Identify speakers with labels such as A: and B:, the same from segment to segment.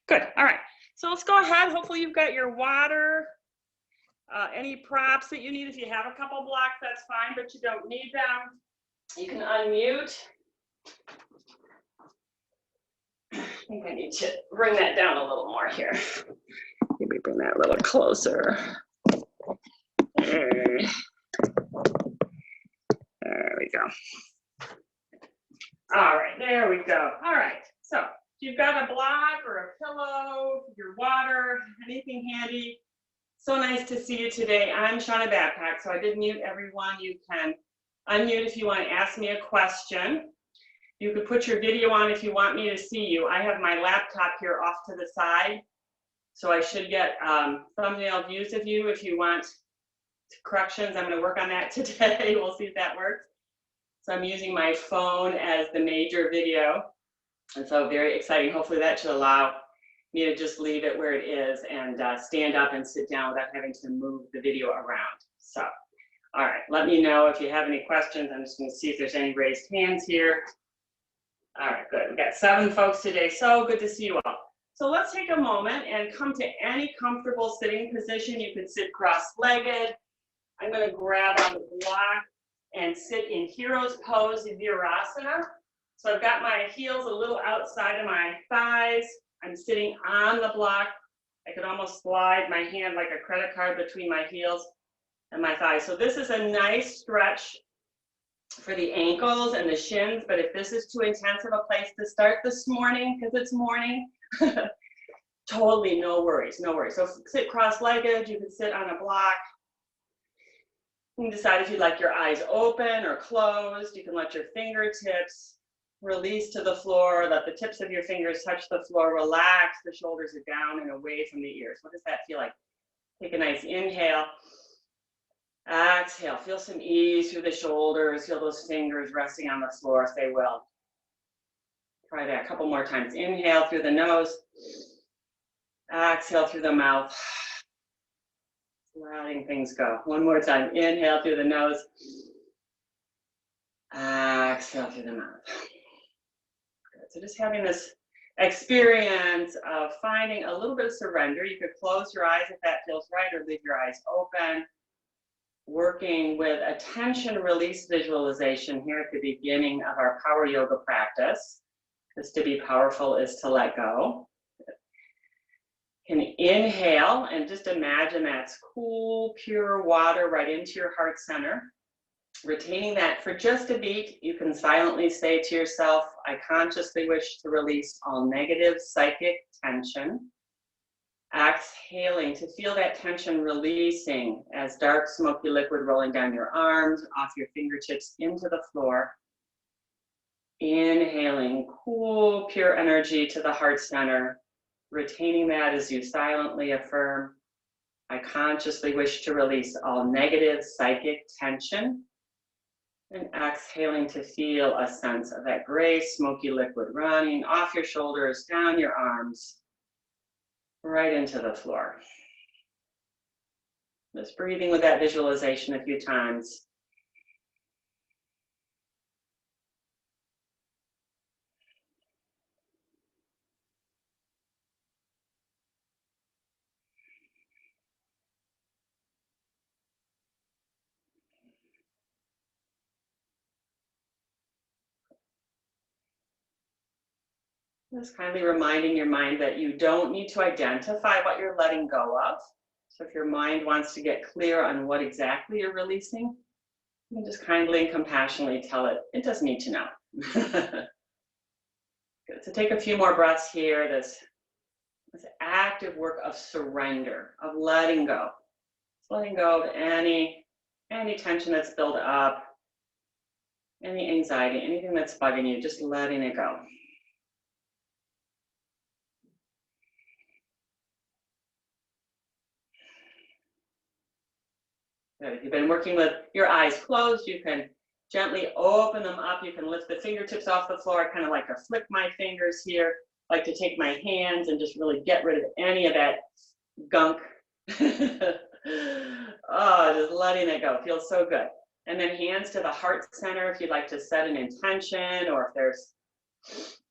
A: Good. All right. So let's go ahead. Hopefully you've got your water, any props that you need. If you have a couple blocks, that's fine, but you don't need them. You can unmute. I think I need to bring that down a little more here. Maybe bring that a little closer. There we go. All right, there we go. All right, so if you've got a block or a pillow, your water, anything handy, so nice to see you today. I'm Shauna Backpack, so I did mute everyone. You can unmute if you want to ask me a question. You could put your video on if you want me to see you. I have my laptop here off to the side, so I should get thumbnail views of you. If you want corrections, I'm going to work on that today. We'll see if that works. So I'm using my phone as the major video, and so very exciting. Hopefully that should allow me to just leave it where it is and stand up and sit down without having to move the video around. So, all right, let me know if you have any questions. I'm just going to see if there's any raised hands here. All right, good. We've got 7 folks today, so good to see you all. So let's take a moment and come to any comfortable sitting position. You can sit cross-legged. I'm going to grab on the block and sit in hero's pose in Virasana. So I've got my heels a little outside of my thighs. I'm sitting on the block. I could almost slide my hand like a credit card between my heels and my thighs. So this is a nice stretch for the ankles and the shins, but if this is too intense of a place to start this morning, because it's morning, totally no worries, no worries. So sit cross-legged, you can sit on a block. You can decide if you'd like your eyes open or closed. You can let your fingertips release to the floor, let the tips of your fingers touch the floor, relax, the shoulders are down and away from the ears. What does that feel like? Take a nice inhale. Exhale, feel some ease through the shoulders, feel those fingers resting on the floor if they will. Try that a couple more times. Inhale through the nose, exhale through the mouth. Letting things go. One more time. Inhale through the nose. Exhale through the mouth. Good. So just having this experience of finding a little bit of surrender. You could close your eyes if that feels right, or leave your eyes open. Working with a tension release visualization here at the beginning of our power yoga practice. Because to be powerful is to let go. Can inhale and just imagine that's cool, pure water right into your heart center. Retaining that for just a beat, you can silently say to yourself, I consciously wish to release all negative psychic tension. Exhaling to feel that tension releasing as dark, smoky liquid rolling down your arms, off your fingertips into the floor. Inhaling cool, pure energy to the heart center. Retaining that as you silently affirm, I consciously wish to release all negative psychic tension. And exhaling to feel a sense of that gray, smoky liquid running off your shoulders, down your arms, right into the floor. Just breathing with that visualization a few times. Just kindly reminding your mind that you don't need to identify what you're letting go of. So if your mind wants to get clear on what exactly you're releasing, you can just kindly and compassionately tell it, it doesn't need to know. Good. So take a few more breaths here. This active work of surrender, of letting go. Just letting go of any tension that's built up, any anxiety, anything that's bugging you, just letting it go. Good. If you've been working with your eyes closed, you can gently open them up. You can lift the fingertips off the floor. I kind of like to flick my fingers here. I like to take my hands and just really get rid of any of that gunk. Oh, just letting it go. Feels so good. And then hands to the heart center if you'd like to set an intention, or if there's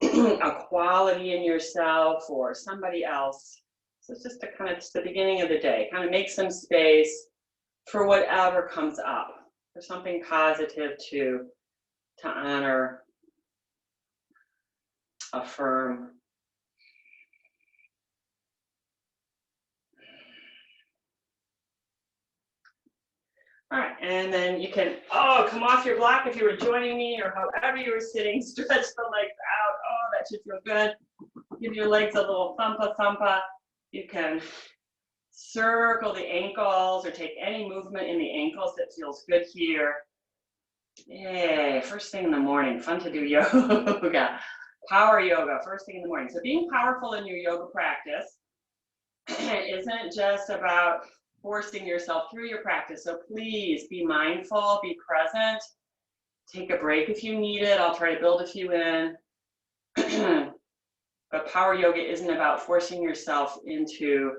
A: a quality in yourself or somebody else. So it's just it's the beginning of the day. Kind of make some space for whatever comes up, for something positive to honor, affirm. All right, and then you can, come off your block if you were joining me or however you were sitting, stretch the legs out. Oh, that should feel good. Give your legs a little thumpa. You can circle the ankles or take any movement in the ankles that feels good here. Yay, first thing in the morning, fun to do yoga. Power yoga, first thing in the morning. So being powerful in your yoga practice isn't just about forcing yourself through your practice. So please be mindful, be present, take a break if you need it. I'll try to build a few in. But power yoga isn't about forcing yourself into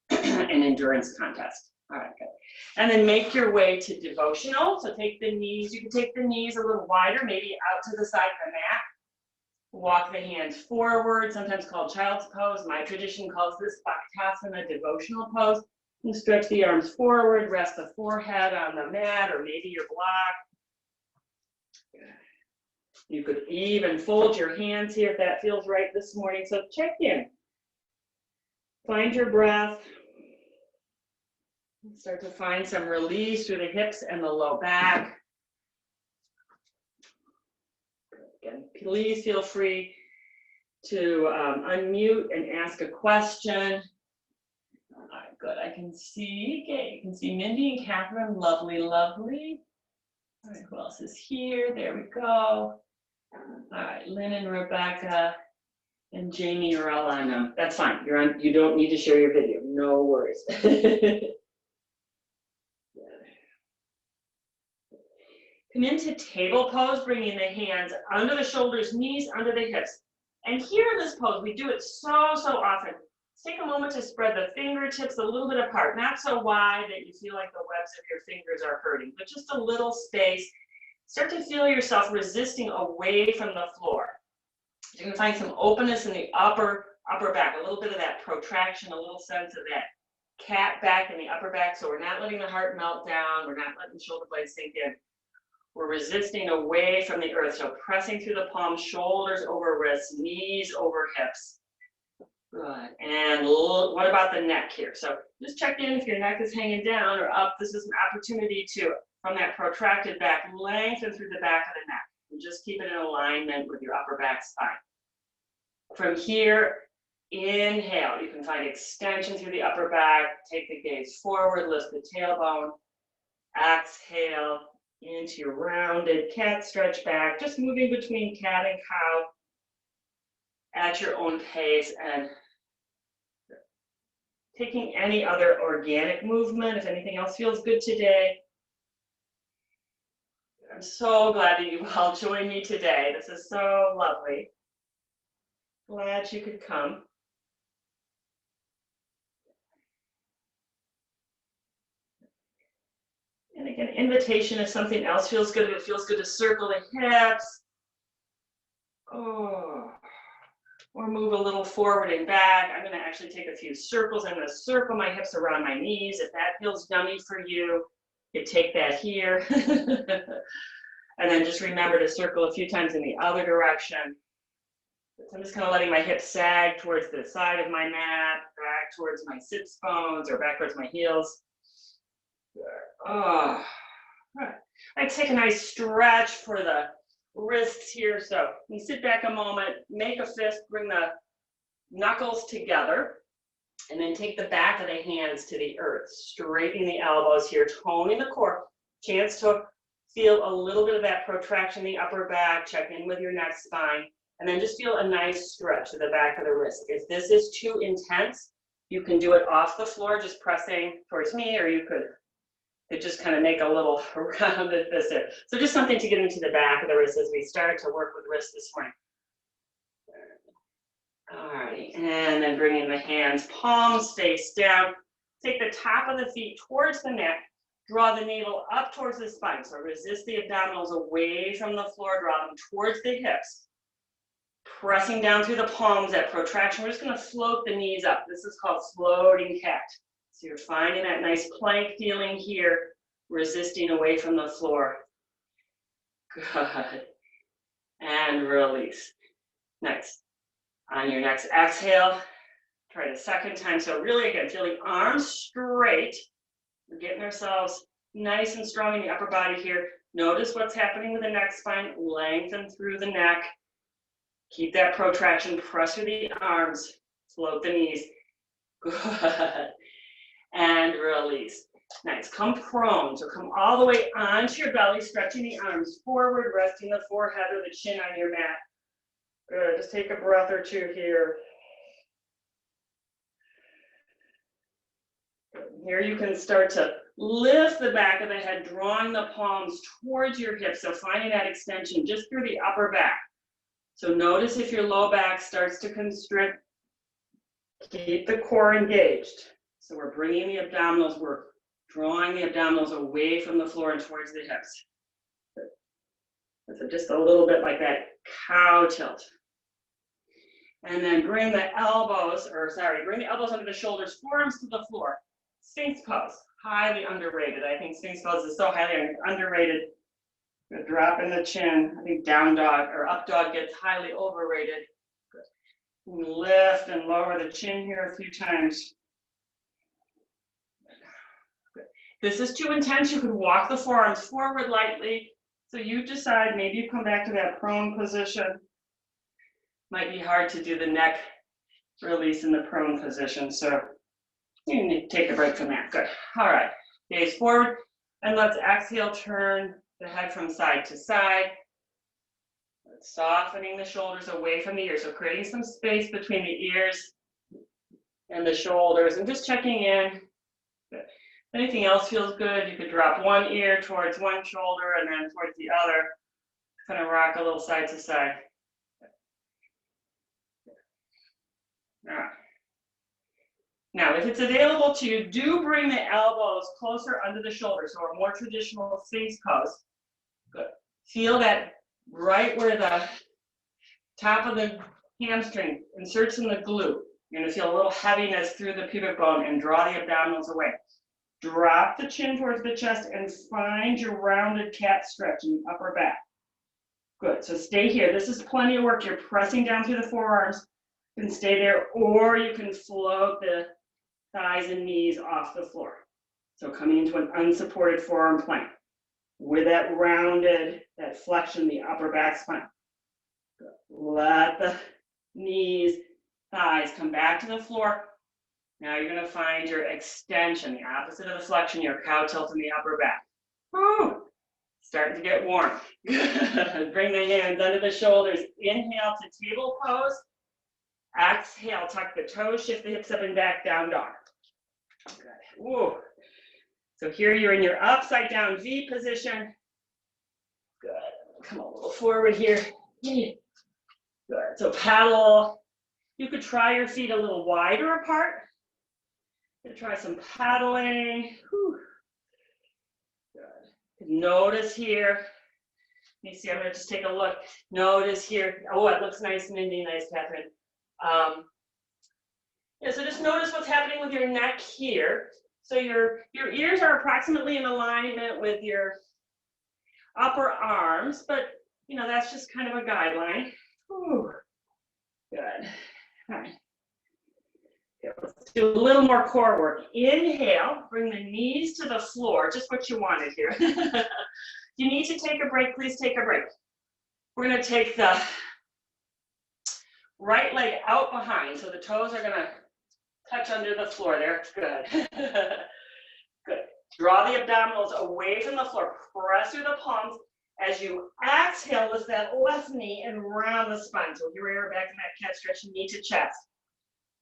A: an endurance contest. All right, good. And then make your way to devotional. So take the knees, you can take the knees a little wider, maybe out to the side of the mat. Walk the hands forward, sometimes called child's pose. My tradition calls this Bhaktasana, devotional pose. You stretch the arms forward, rest the forehead on the mat or maybe your block. You could even fold your hands here if that feels right this morning. So check in. Find your breath. Start to find some release through the hips and the low back. Again, please feel free to unmute and ask a question. All right, good. I can see, okay, you can see Mindy and Catherine. Lovely. All right, who else is here? There we go. All right, Lynn and Rebecca and Jamie, you're all on. That's fine. You're on. You don't need to share your video. No worries. Come into table pose, bringing the hands under the shoulders, knees under the hips. And here in this pose, we do it so often. Take a moment to spread the fingertips a little bit apart, not so wide that you feel like the webs of your fingers are hurting, but just a little space. Start to feel yourself resisting away from the floor. You can find some openness in the upper back, a little bit of that protraction, a little sense of that cat back in the upper back. So we're not letting the heart melt down. We're not letting the shoulder blades sink in. We're resisting away from the earth. So pressing through the palms, shoulders over wrists, knees over hips. Good. And what about the neck here? So just check in if your neck is hanging down or up. This is an opportunity to, from that protracted back, lengthen through the back of the neck. And just keep it in alignment with your upper back spine. From here, inhale. You can find extension through the upper back. Take the gaze forward, lift the tailbone. Exhale into your rounded cat stretch back. Just moving between cat and cow at your own pace and taking any other organic movement if anything else feels good today. I'm so glad that you all joined me today. This is so lovely. Glad you could come. And again, invitation if something else feels good. If it feels good to circle the hips. Oh. Or move a little forward and back. I'm going to actually take a few circles. I'm going to circle my hips around my knees. If that feels yummy for you, you take that here. And then just remember to circle a few times in the other direction. So I'm just kind of letting my hips sag towards the side of my mat, back towards my sits bones or back towards my heels. Oh, all right. I take a nice stretch for the wrists here. So you sit back a moment, make a fist, bring the knuckles together, and then take the back of the hands to the earth, straightening the elbows here, toning the core. Chance to feel a little bit of that protraction in the upper back, check in with your neck spine, and then just feel a nice stretch to the back of the wrist. If this is too intense, you can do it off the floor, just pressing towards me, or you could just kind of make a little rounded fist there. So just something to get into the back of the wrist as we start to work with wrists this morning. All right, and then bringing the hands, palms face down. Take the top of the feet towards the neck. Draw the navel up towards the spine. So resist the abdominals away from the floor. Draw them towards the hips. Pressing down through the palms, that protraction. We're just going to float the knees up. This is called floating cat. So you're finding that nice plank feeling here, resisting away from the floor. Good. And release. Nice. On your next exhale, try the second time. So really, again, feeling arms straight. We're getting ourselves nice and strong in the upper body here. Notice what's happening with the neck spine. Lengthen through the neck. Keep that protraction. Press through the arms. Float the knees. Good. And release. Nice. Come prone. So come all the way onto your belly, stretching the arms forward, resting the forehead or the chin on your mat. Good. Just take a breath or two here. Good. Here you can start to lift the back of the head, drawing the palms towards your hips. So finding that extension just through the upper back. So notice if your low back starts to constrict, keep the core engaged. So we're bringing the abdominals, we're drawing the abdominals away from the floor and towards the hips. So just a little bit like that cow tilt. And then bring the elbows under the shoulders, forearms to the floor. Sphinx pose, highly underrated. I think Sphinx pose is so highly underrated. Good. Drop in the chin. I think down dog or up dog gets highly overrated. Good. Lift and lower the chin here a few times. Good. This is too intense. You could walk the forearms forward lightly. So you decide, maybe you come back to that prone position. Might be hard to do the neck release in the prone position. So you need to take a break from that. Good. All right. Gaze forward. And let's exhale, turn the head from side to side. Softening the shoulders away from the ears. So creating some space between the ears and the shoulders and just checking in. Good. If anything else feels good, you could drop one ear towards one shoulder and then towards the other. Kind of rock a little side to side. All right. Now, if it's available to you, do bring the elbows closer under the shoulders, so a more traditional Sphinx pose. Good. Feel that right where the top of the hamstring inserts in the glute. You're going to feel a little heaviness through the pubic bone and draw the abdominals away. Drop the chin towards the chest and find your rounded cat stretch in the upper back. Good. So stay here. This is plenty of work. You're pressing down through the forearms. You can stay there, or you can float the thighs and knees off the floor. So coming into an unsupported forearm plank with that rounded, that flexion, the upper back spine. Good. Let the knees, thighs come back to the floor. Now you're going to find your extension, the opposite of the flexion, your cow tilt in the upper back. Woo! Starting to get warm. Bring the hands under the shoulders. Inhale to table pose. Exhale, tuck the toes, shift the hips up and back, down dog. Good. Woo. So here you're in your upside down V position. Good. Come a little forward here. Good. So paddle. You could try your feet a little wider apart. You could try some paddling. Whew. Good. Notice here. Let me see, I'm going to just take a look. Notice here. Oh, it looks nice, Mindy. Nice, Catherine. Yeah, so just notice what's happening with your neck here. So your ears are approximately in alignment with your upper arms, but you know, that's just kind of a guideline. Whew. Good. All right. Okay, let's do a little more core work. Inhale, bring the knees to the floor, just what you wanted here. If you need to take a break, please take a break. We're going to take the right leg out behind, so the toes are going to touch under the floor there. Good. Good. Draw the abdominals away from the floor. Press through the palms. As you exhale, lift that left knee and round the spine. So here we are back in that cat stretch, knee to chest.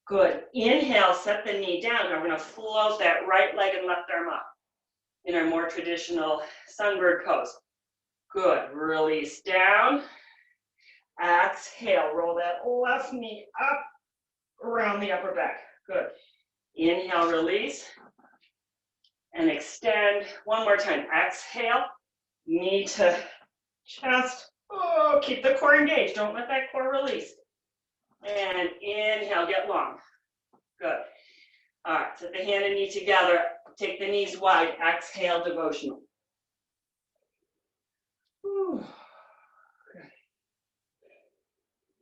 A: Good. Inhale, set the knee down. Now we're going to float that right leg and left arm up in our more traditional sunbird pose. Good. Release down. Exhale, roll that left knee up around the upper back. Good. Inhale, release. And extend. One more time. Exhale, knee to chest. Oh, keep the core engaged. Don't let that core release. And inhale, get long. Good. All right, set the hand and knee together. Take the knees wide. Exhale, devotional. Whew.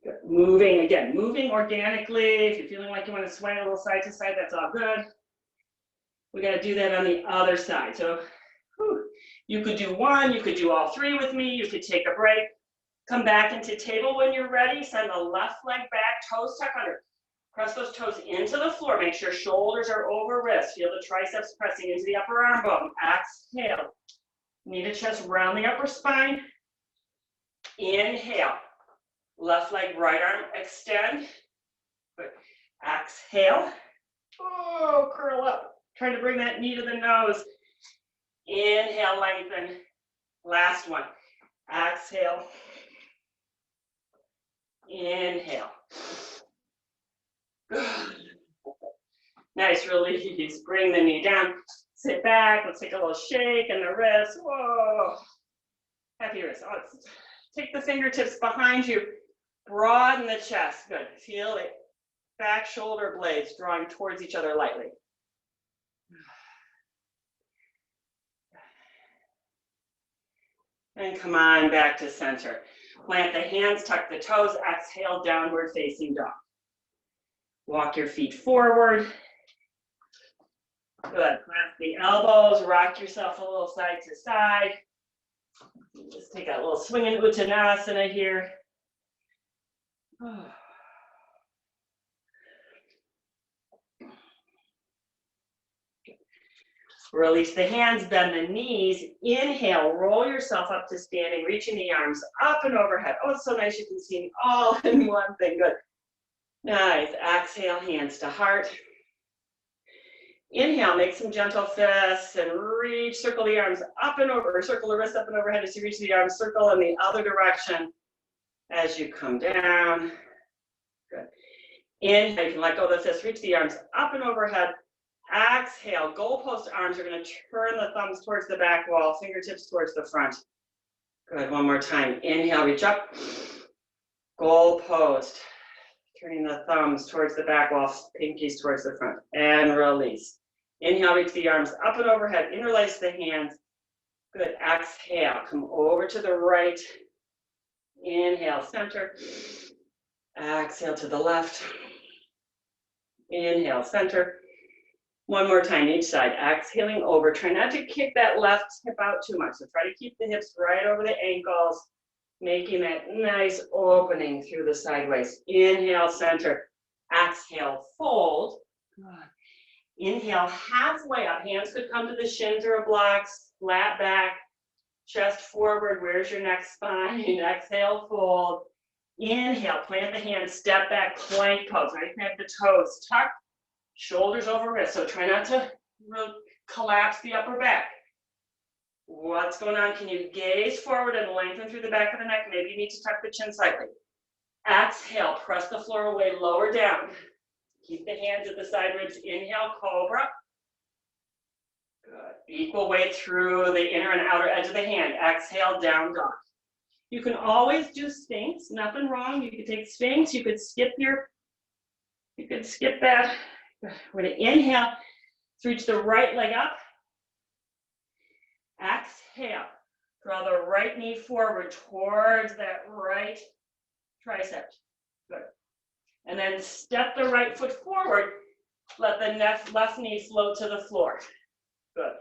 A: Good. Moving again, moving organically. If you're feeling like you want to sway a little side to side, that's all good. We got to do that on the other side. So you could do one, you could do all three with me. You could take a break. Come back into table when you're ready. Send the left leg back, toes tuck under. Press those toes into the floor. Make sure shoulders are over wrists. Feel the triceps pressing into the upper arm bone. Exhale. Knee to chest, round the upper spine. Inhale. Left leg, right arm, extend. Good. Exhale. Oh, curl up. Try to bring that knee to the nose. Inhale, lengthen. Last one. Exhale. Inhale. Good. Nice release. Bring the knee down. Sit back. Let's take a little shake in the wrist. Whoa. Happy wrist. Oh, take the fingertips behind you. Broaden the chest. Good. Feel it. Back shoulder blades drawing towards each other lightly. And come on back to center. Plant the hands, tuck the toes, exhale, downward facing dog. Walk your feet forward. Good. Clasp the elbows, rock yourself a little side to side. Just take a little swing in Uttanasana here. Release the hands, bend the knees. Inhale, roll yourself up to standing, reaching the arms up and overhead. Oh, it's so nice you can see me all in one thing. Good. Nice. Exhale, hands to heart. Inhale, make some gentle fists and reach, circle the arms up and over, circle the wrists up and overhead as you reach the arms, circle in the other direction as you come down. Good. Inhale, you can let go of the fists, reach the arms up and overhead. Exhale, goalpost arms are going to turn the thumbs towards the back wall, fingertips towards the front. Good, one more time. Inhale, reach up. Goalpost, turning the thumbs towards the back wall, pinkies towards the front. And release. Inhale, reach the arms up and overhead, interlace the hands. Good, exhale, come over to the right. Inhale, center. Exhale to the left. Inhale, center. One more time, each side. Exhaling over. Try not to kick that left hip out too much. So try to keep the hips right over the ankles, making that nice opening through the sideways. Inhale, center. Exhale, fold. Good. Inhale, halfway up. Hands could come to the shins or blocks. Flat back, chest forward. Where's your next spine? Exhale, fold. Inhale, plant the hands, step back, plank pose. Now you can have the toes tucked. Shoulders over wrists, so try not to collapse the upper back. What's going on? Can you gaze forward and lengthen through the back of the neck? Maybe you need to tuck the chin slightly. Exhale, press the floor away, lower down. Keep the hands at the side ribs. Inhale, cobra. Good. Equal weight through the inner and outer edge of the hand. Exhale, down dog. You can always do Sphinx, nothing wrong. You could take Sphinx, you could skip that. We're going to inhale, reach the right leg up. Exhale, draw the right knee forward towards that right tricep. Good. And then step the right foot forward. Let the left knee float to the floor. Good.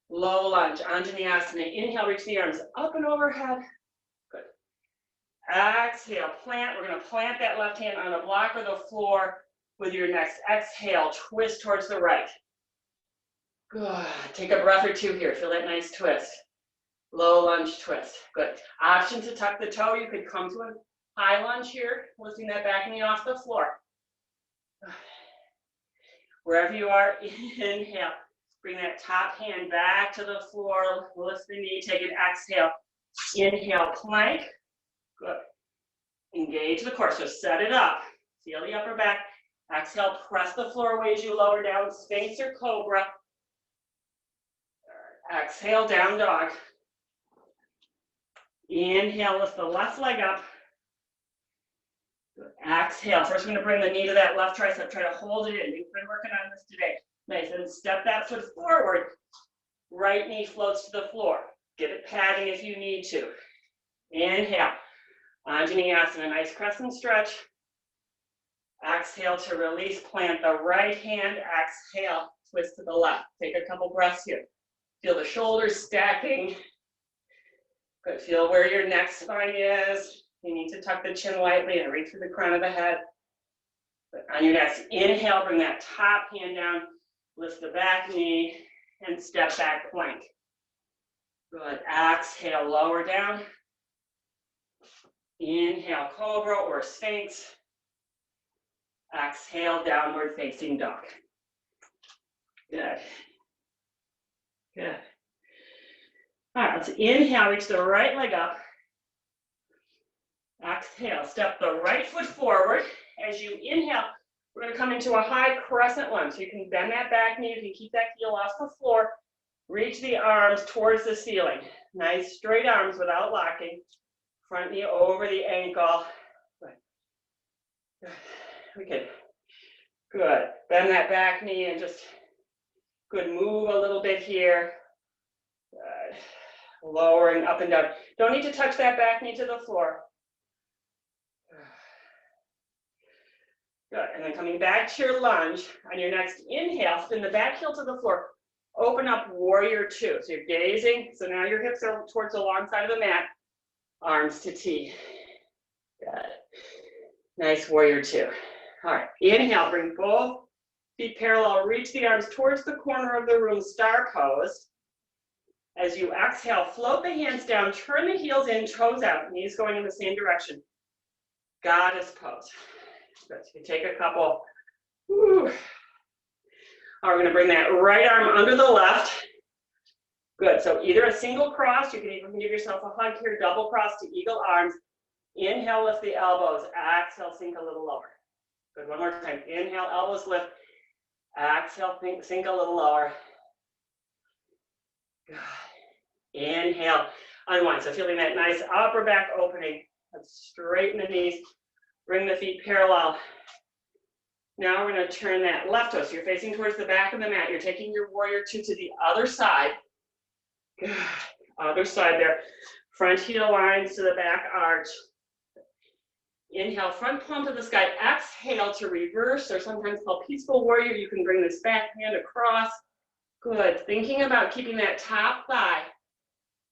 A: Low lunge, Anjaneyasana. Inhale, reach the arms up and overhead. Good. Exhale, plant. We're going to plant that left hand on a block or the floor. With your next exhale, twist towards the right. Good. Take a breath or two here. Feel that nice twist. Low lunge twist. Good. Option to tuck the toe. You could come to a high lunge here, lifting that back knee off the floor. Wherever you are, inhale. Bring that top hand back to the floor. Lift the knee. Take an exhale. Inhale, plank. Good. Engage the core. So set it up. Feel the upper back. Exhale, press the floor away as you lower down, Sphinx or Cobra. Exhale, down dog. Inhale, lift the left leg up. Good. Exhale. First, we're going to bring the knee to that left tricep. Try to hold it in. We've been working on this today. Nice. And step that foot forward. Right knee floats to the floor. Give it padding if you need to. Inhale. Anjaneyasana. Nice crescent stretch. Exhale to release. Plant the right hand. Exhale. Twist to the left. Take a couple breaths here. Feel the shoulders stacking. Good. Feel where your neck spine is. You need to tuck the chin lightly and reach through the crown of the head. But on your next inhale, bring that top hand down, lift the back knee, and step back plank. Good. Exhale, lower down. Inhale, cobra or sphinx. Exhale, downward facing dog. Good. Good. All right, let's inhale, reach the right leg up. Exhale, step the right foot forward. As you inhale, we're going to come into a high crescent lunge. So you can bend that back knee, you can keep that heel off the floor. Reach the arms towards the ceiling. Nice straight arms without locking. Front knee over the ankle. Good. Good. We can. Good. Bend that back knee and just good. Move a little bit here. Good. Lowering up and down. Don't need to touch that back knee to the floor. Good, and then coming back to your lunge, on your next inhale, spin the back heel to the floor, open up warrior two. So you're gazing, so now your hips are towards the long side of the mat, arms to T. Good, nice warrior two. All right, inhale, bring both feet parallel, reach the arms towards the corner of the room, star pose. As you exhale, float the hands down, turn the heels in, toes out, knees going in the same direction. Goddess pose. Good. So you take a couple. Woo. We're going to bring that right arm under the left. Good. So either a single cross, you can even give yourself a hug here, double cross to eagle arms. Inhale, lift the elbows. Exhale, sink a little lower. Good. One more time. Inhale, elbows lift. Exhale, sink a little lower. Good. Inhale, unwind. So feeling that nice upper back opening. Let's straighten the knees. Bring the feet parallel. Now we're going to turn that left toe. So you're facing towards the back of the mat. You're taking your warrior two to the other side. Good. Other side there. Front heel lines to the back arch. Inhale, front palm to the sky. Exhale to reverse, or sometimes called peaceful warrior. You can bring this back hand across. Good. Thinking about keeping that top thigh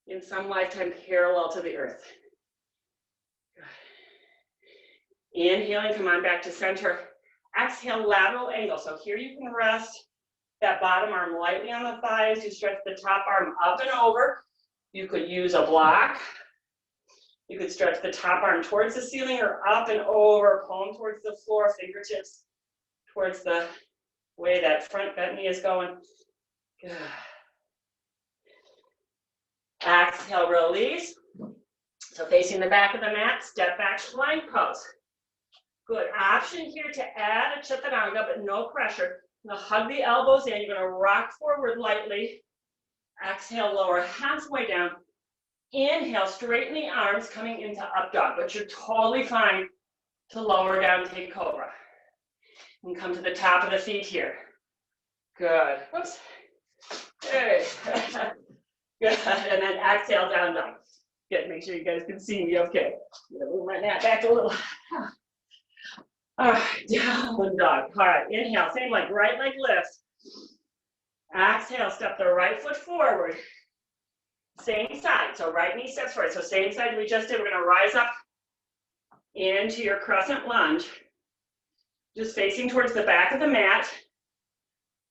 A: in some lifetime parallel to the earth. Inhaling, come on back to center. Exhale, lateral angle. So here you can rest that bottom arm lightly on the thighs. You stretch the top arm up and over. You could use a block. You could stretch the top arm towards the ceiling or up and over, palm towards the floor, fingertips towards the way that front bent knee is going. Good. Exhale, release. So facing the back of the mat, step back, plank pose. Good. Option here to add a chaturanga, but no pressure. Now hug the elbows in. You're going to rock forward lightly. Exhale, lower halfway down. Inhale, straighten the arms coming into up dog, but you're totally fine to lower down, take cobra. And come to the top of the feet here. Good. Whoops. Hey. Good. And then exhale, down dog. Good. Make sure you guys can see me okay. Move my mat back a little. All right, down dog. All right, inhale, same like right leg lifts. Exhale, step the right foot forward. Same side, so right knee steps forward. So same side we just did. We're gonna rise up into your crescent lunge. Just facing towards the back of the mat.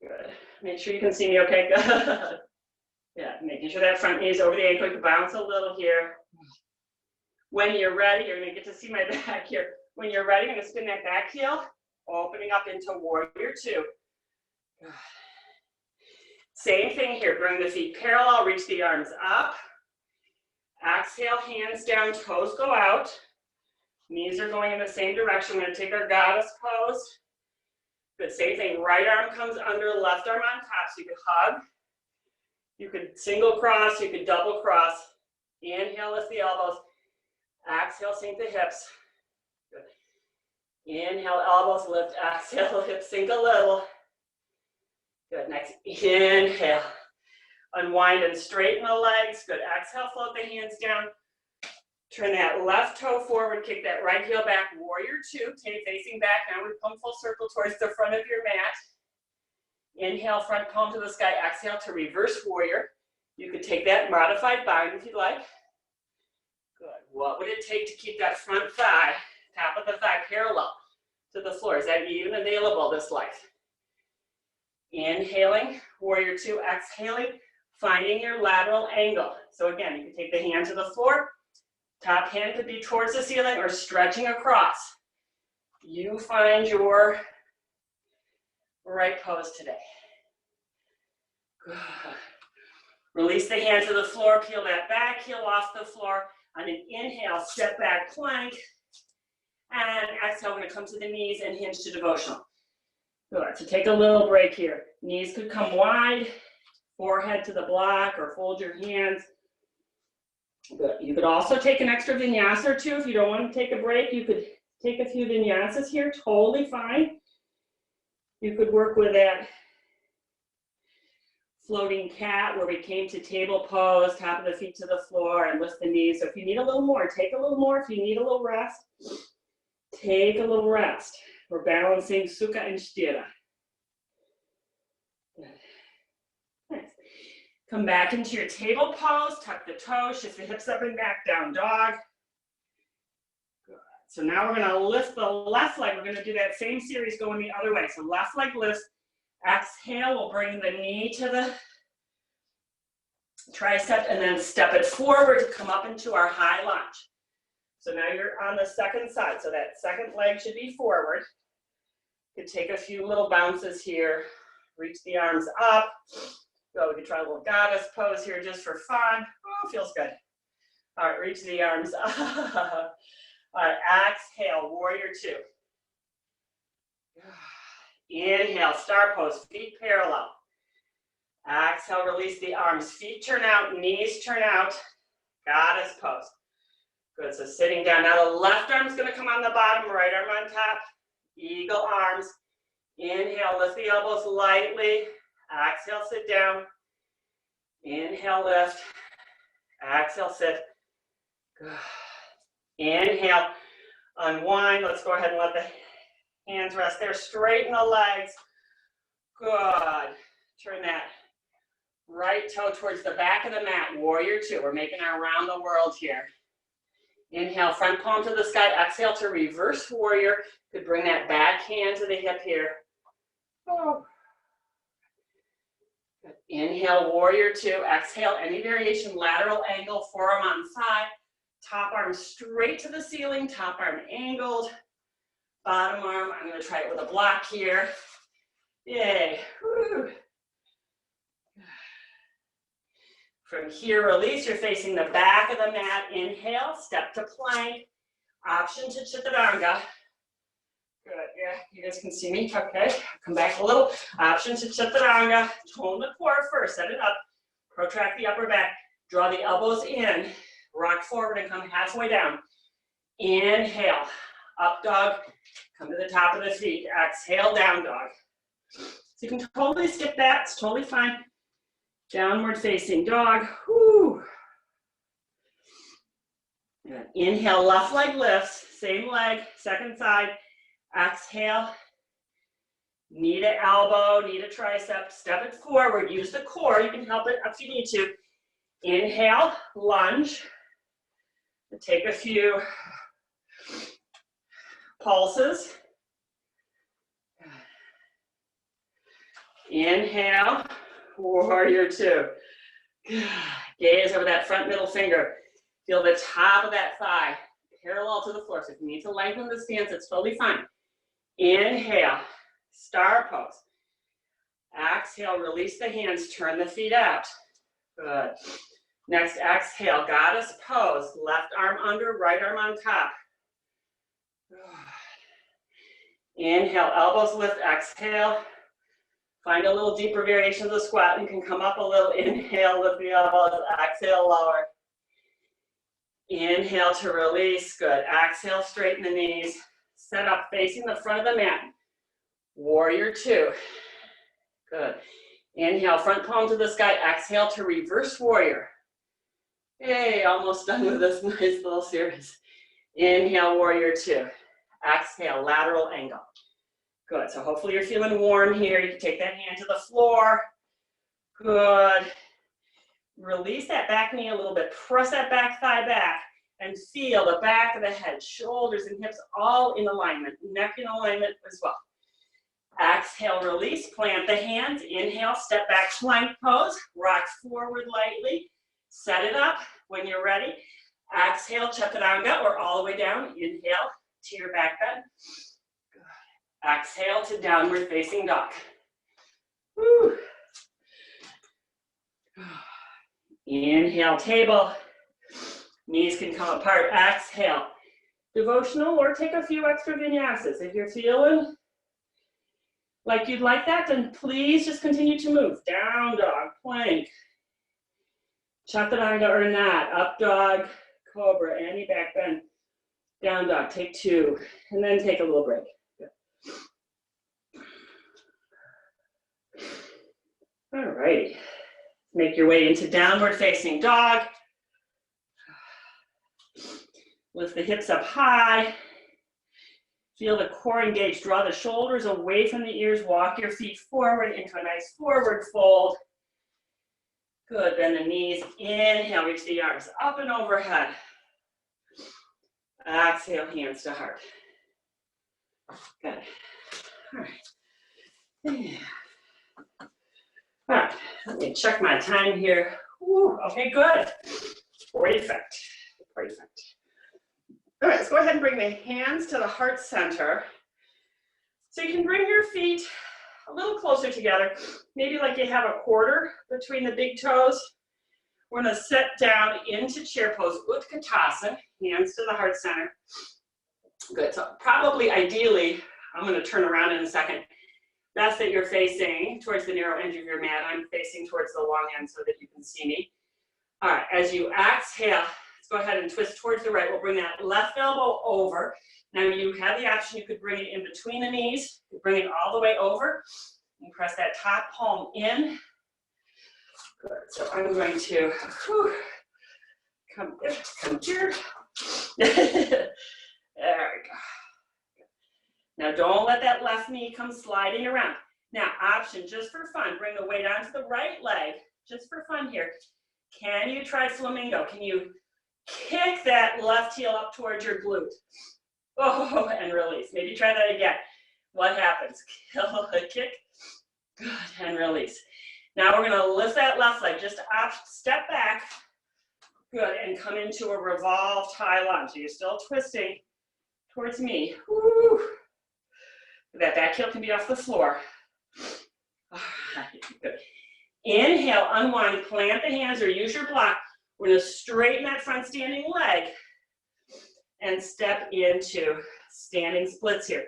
A: Good. Make sure you can see me okay. Good. Yeah, making sure that front knee is over the ankle. You can bounce a little here. When you're ready, you're gonna get to see my back here. When you're ready, I'm going to spin that back heel, opening up into warrior two. Same thing here. Bring the feet parallel, reach the arms up. Exhale, hands down, toes go out. Knees are going in the same direction. We're going to take our goddess pose. Good. Same thing. Right arm comes under, left arm on top. So you could hug. You could single cross. You could double cross. Inhale, lift the elbows. Exhale, sink the hips. Good. Inhale, elbows lift. Exhale, hips sink a little. Good. Next, inhale. Unwind and straighten the legs. Good. Exhale, float the hands down. Turn that left toe forward, kick that right heel back. Warrior two, facing back. Now we come full circle towards the front of your mat. Inhale, front palm to the sky. Exhale to reverse warrior. You could take that modified bind if you'd like. Good. What would it take to keep that front thigh, top of the thigh parallel to the floor? Is that even available this life? Inhaling, warrior two, exhaling, finding your lateral angle. So again, you can take the hand to the floor. Top hand could be towards the ceiling or stretching across. You find your right pose today. Good. Release the hand to the floor, peel that back heel off the floor. On an inhale, step back plank. And exhale, we're going to come to the knees and hinge to devotional. Good. So take a little break here. Knees could come wide, forehead to the block, or fold your hands. Good. You could also take an extra vinyasa or two. If you don't want to take a break, you could take a few vinyasas here, totally fine. You could work with that floating cat where we came to table pose, top of the feet to the floor and lift the knees. So if you need a little more, take a little more. If you need a little rest, take a little rest. We're balancing Sukha and Sthira. Nice. Come back into your table pose, tuck the toes, shift the hips up and back, down dog. Good. So now we're gonna lift the left leg. We're gonna do that same series going the other way. So left leg lifts, exhale, we'll bring the knee to the tricep and then step it forward to come up into our high lunge. So now you're on the second side. So that second leg should be forward. You could take a few little bounces here, reach the arms up. Go, we could try a little goddess pose here just for fun. Oh, feels good. All right, reach the arms up. All right, exhale, warrior two. Inhale, star pose, feet parallel. Exhale, release the arms. Feet turn out, knees turn out. Goddess pose. Good, so sitting down. Now the left arm is going to come on the bottom, right arm on top. Eagle arms. Inhale, lift the elbows lightly. Exhale, sit down. Inhale, lift. Exhale, sit. Good. Inhale, unwind. Let's go ahead and let the hands rest there. Straighten the legs. Good. Turn that right toe towards the back of the mat. Warrior two. We're making our round the world here. Inhale, front palm to the sky. Exhale to reverse warrior. Could bring that back hand to the hip here. Oh. Good. Inhale, warrior two. Exhale, any variation, lateral angle, forearm on thigh. Top arm straight to the ceiling, top arm angled. Bottom arm, I'm going to try it with a block here. Yay. Woo. From here, release. You're facing the back of the mat. Inhale, step to plank. Option to chaturanga. Good, yeah, you guys can see me. Okay, come back a little. Option to chaturanga. Tone the core first, set it up. Protract the upper back. Draw the elbows in. Rock forward and come halfway down. Inhale, up dog. Come to the top of the feet. Exhale, down dog. So you can totally skip that. It's totally fine. Downward facing dog. Whoo. Good. Inhale, left leg lifts. Same leg, second side. Exhale. Knee to elbow, knee to tricep. Step it forward. Use the core. You can help it if you need to. Inhale, lunge. Take a few pulses. Inhale, warrior two. Gaze over that front middle finger. Feel the top of that thigh parallel to the floor. So if you need to lengthen the stance, it's totally fine. Inhale, star pose. Exhale, release the hands, turn the feet out. Good. Next, exhale, goddess pose. Left arm under, right arm on top. Inhale, elbows lift, exhale. Find a little deeper variation of the squat and can come up a little. Inhale, lift the elbows, exhale, lower. Inhale to release, good. Exhale, straighten the knees. Set up facing the front of the mat. Warrior two, good. Inhale, front palm to the sky. Exhale to reverse warrior. Hey, almost done with this nice little series. Inhale, warrior two. Exhale, lateral angle. Good, so hopefully you're feeling warm here. You can take that hand to the floor. Good. Release that back knee a little bit. Press that back thigh back and feel the back of the head, shoulders and hips all in alignment. Neck in alignment as well. Exhale, release, plant the hands. Inhale, step back, plank pose. Rock forward lightly. Set it up when you're ready. Exhale, chaturanga, or all the way down. Inhale to your back bend. Good. Exhale to downward facing dog. Woo. Inhale, table. Knees can come apart. Exhale. Devotional, or take a few extra vinyasas. If you're feeling like you'd like that, then please just continue to move. Down dog, plank. Chaturanga or not. Up dog, cobra, any back bend. Down dog, take two. And then take a little break. Good. All righty. Make your way into downward facing dog. Lift the hips up high. Feel the core engaged. Draw the shoulders away from the ears. Walk your feet forward into a nice forward fold. Good, bend the knees. Inhale, reach the arms up and overhead. Exhale, hands to heart. Good. All right. Yeah. All right, let me check my time here. Ooh, okay, good. Perfect. Perfect. All right, let's go ahead and bring the hands to the heart center. So you can bring your feet a little closer together, maybe like you have a quarter between the big toes. We're gonna sit down into chair pose, Utkatasana, hands to the heart center. Good, so probably ideally, I'm gonna turn around in a second. Best that you're facing towards the narrow edge of your mat. I'm facing towards the long end so that you can see me. All right, as you exhale, let's go ahead and twist towards the right. We'll bring that left elbow over. Now you have the option, you could bring it in between the knees, you bring it all the way over, and press that top palm in. Good, so I'm going to come here. There we go. Now don't let that left knee come sliding around. Now option, just for fun, bring the weight onto the right leg, just for fun here. Can you try flamingo? Can you kick that left heel up towards your glute? Oh, and release. Maybe try that again. What happens? Kick, good, and release. Now we're gonna lift that left leg, just up, step back, good, and come into a revolved high lunge. So you're still twisting towards me. Woo. That back heel can be off the floor. All right, good. Inhale, unwind, plant the hands or use your block. We're gonna straighten that front standing leg and step into standing splits here.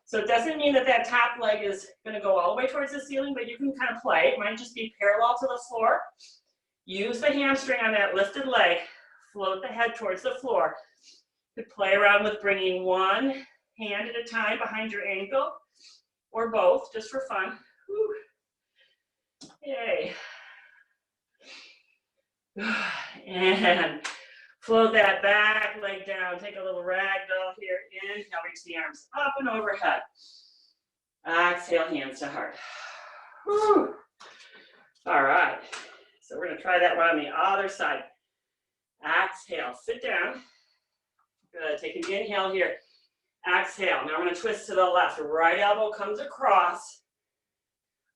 A: So it doesn't mean that that top leg is gonna go all the way towards the ceiling, but you can kind of play. It might just be parallel to the floor. Use the hamstring on that lifted leg. Float the head towards the floor. You could play around with bringing one hand at a time behind your ankle, or both, just for fun. Whew. Yay. And float that back leg down. Take a little ragdoll here. Inhale, reach the arms up and overhead. Exhale, hands to heart. Whew. All right. So we're going to try that one on the other side. Exhale, sit down. Good. Take an inhale here. Exhale. Now we're going to twist to the left. Right elbow comes across.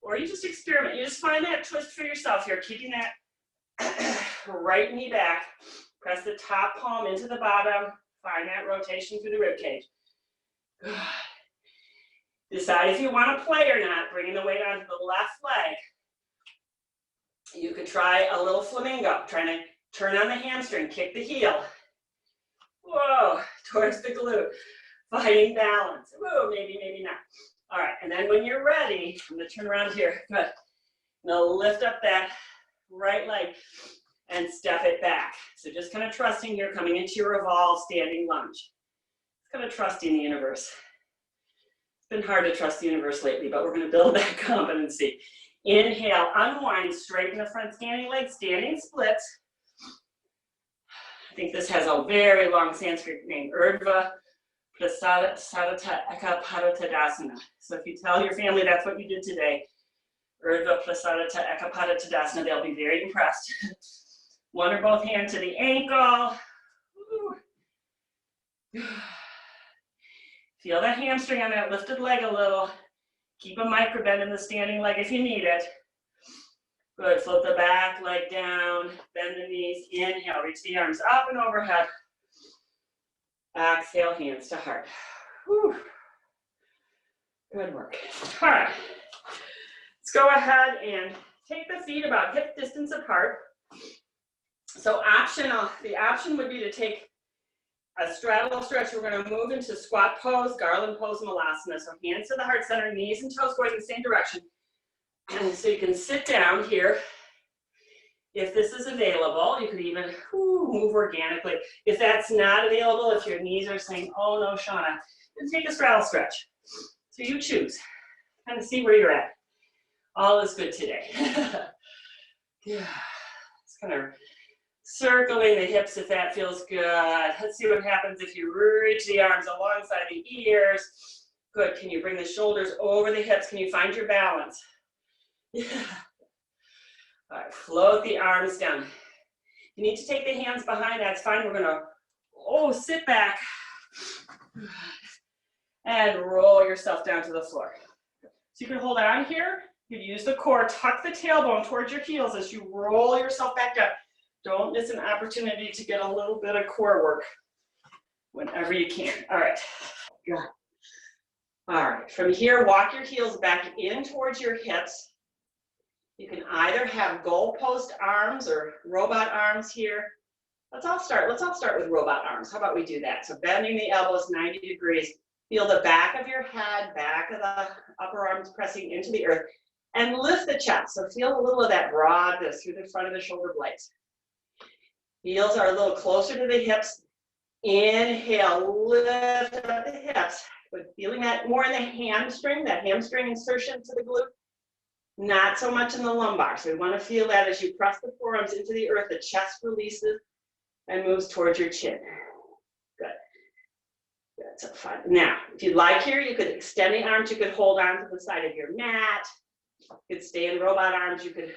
A: Or you just experiment. You just find that twist for yourself here, keeping that right knee back. Press the top palm into the bottom. Find that rotation through the rib cage. Good. Decide if you want to play or not. Bringing the weight onto the left leg. You could try a little flamingo. Trying to turn on the hamstring. Kick the heel. Whoa, towards the glute. Fighting balance. Whoa, maybe, maybe not. All right, and then when you're ready, I'm going to turn around here. Good. Now lift up that right leg and step it back. So just kind of trusting here, coming into your revolve standing lunge. Just kind of trusting the universe. It's been hard to trust the universe lately, but we're going to build that competency. Inhale, unwind, straighten the front standing leg, standing splits. I think this has a very long Sanskrit name, Urdhva Prasarita Ekapadatadasana. So if you tell your family that's what you did today, Urdhva Prasarita Ekapadatadasana, they'll be very impressed. One or both hands to the ankle. Feel that hamstring on that lifted leg a little. Keep a micro bend in the standing leg if you need it. Good, flip the back leg down, bend the knees, inhale, reach the arms up and overhead. Exhale, hands to heart. Whew. Good work. All right, let's go ahead and take the feet about hip distance apart. So the option would be to take a straddle stretch. We're going to move into squat pose, garland pose, malasana. So hands to the heart center, knees and toes going the same direction. And so you can sit down here. If this is available, you could even move organically. If that's not available, if your knees are saying, oh no, Shauna, then take a straddle stretch. So you choose, kind of see where you're at. All is good today. Yeah, just kind of circling the hips if that feels good. Let's see what happens if you reach the arms alongside the ears. Good, can you bring the shoulders over the hips? Can you find your balance? Yeah. All right, float the arms down. You need to take the hands behind, that's fine. We're gonna, sit back and roll yourself down to the floor. So you can hold on here. You can use the core, tuck the tailbone towards your heels as you roll yourself back down. Don't miss an opportunity to get a little bit of core work whenever you can. All right, good. All right, from here, walk your heels back in towards your hips. You can either have goalpost arms or robot arms here. Let's all start with robot arms. How about we do that? So bending the elbows 90 degrees. Feel the back of your head, back of the upper arms pressing into the earth, and lift the chest. So feel a little of that broadness through the front of the shoulder blades. Heels are a little closer to the hips. Inhale, lift up the hips. But feeling that more in the hamstring, that hamstring insertion to the glute. Not so much in the lumbar. So we want to feel that as you press the forearms into the earth, the chest releases and moves towards your chin. Good. Good. So fine. Now, if you'd like here, you could extend the arms. You could hold on to the side of your mat. You could stay in robot arms. You could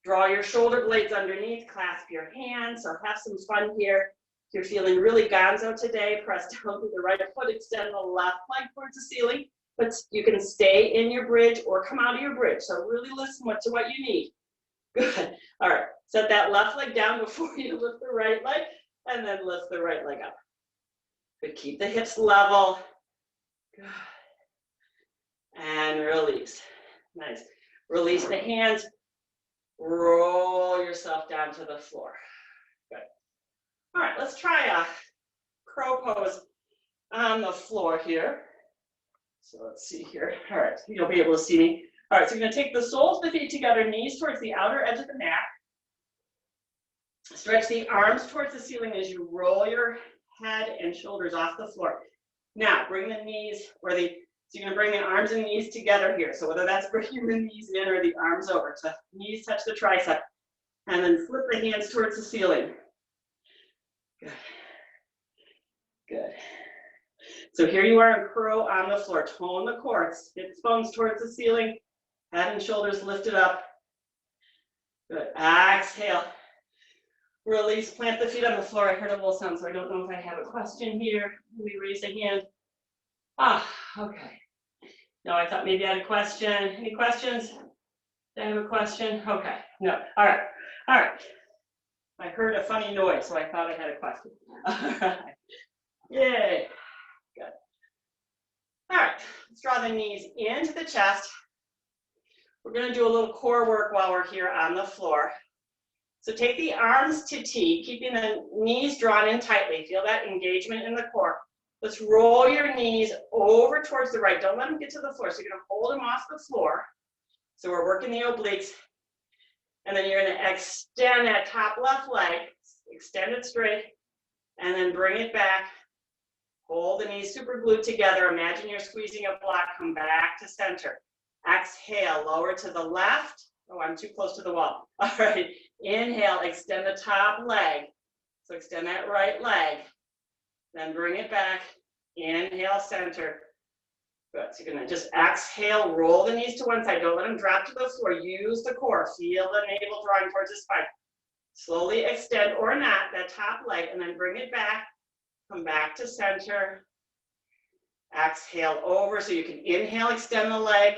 A: draw your shoulder blades underneath, clasp your hands. So have some fun here. If you're feeling really gonzo today, press down through the right foot, extend the left leg towards the ceiling. But you can stay in your bridge or come out of your bridge. So really listen to what you need. Good. All right. Set that left leg down before you lift the right leg, and then lift the right leg up. Good. Keep the hips level. Good. And release. Nice. Release the hands. Roll yourself down to the floor. Good. All right. Let's try a crow pose on the floor here. So let's see here. All right, you'll be able to see me. All right, so you're going to take the soles of the feet together, knees towards the outer edge of the mat. Stretch the arms towards the ceiling as you roll your head and shoulders off the floor. Now, bring the knees, so you're going to bring the arms and knees together here. So whether that's bringing the knees in or the arms over. So knees touch the tricep. And then flip the hands towards the ceiling. Good. Good. So here you are in crow on the floor. Tone the core. Hips, bones towards the ceiling. Head and shoulders lifted up. Good. Exhale. Release. Plant the feet on the floor. I heard a little sound, so I don't know if I have a question here. Let me raise a hand. Okay. No, I thought maybe I had a question. Any questions? Did I have a question? Okay. No. All right. All right. I heard a funny noise, so I thought I had a question. All right. Yay. Good. All right, let's draw the knees into the chest. We're going to do a little core work while we're here on the floor. So take the arms to T, keeping the knees drawn in tightly. Feel that engagement in the core. Let's roll your knees over towards the right. Don't let them get to the floor. So you're going to hold them off the floor. So we're working the obliques. And then you're gonna extend that top left leg, extend it straight, and then bring it back. Hold the knees super glued together. Imagine you're squeezing a block, come back to center. Exhale, lower to the left. Oh, I'm too close to the wall. All right, inhale, extend the top leg. So extend that right leg. Then bring it back. Inhale, center. Good. So you're gonna just exhale, roll the knees to one side. Don't let them drop to the floor. Use the core. Feel the navel drawing towards the spine. Slowly extend or not that top leg and then bring it back. Come back to center. Exhale over so you can inhale, extend the leg.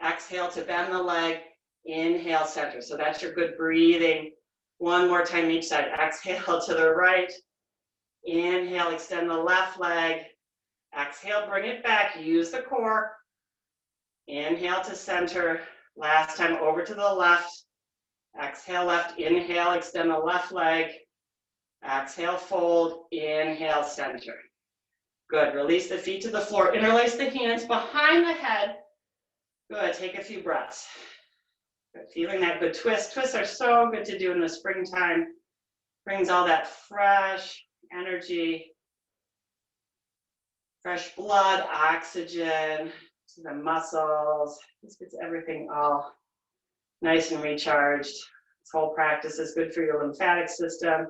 A: Exhale to bend the leg. Inhale, center. So that's your good breathing. One more time each side. Exhale to the right. Inhale, extend the left leg. Exhale, bring it back. Use the core. Inhale to center. Last time over to the left. Exhale, left. Inhale, extend the left leg. Exhale, fold. Inhale, center. Good. Release the feet to the floor. Interlace the hands behind the head. Good. Take a few breaths. Good. Feeling that good twist. Twists are so good to do in the springtime. Brings all that fresh energy, fresh blood, oxygen to the muscles. This gets everything all nice and recharged. This whole practice is good for your lymphatic system.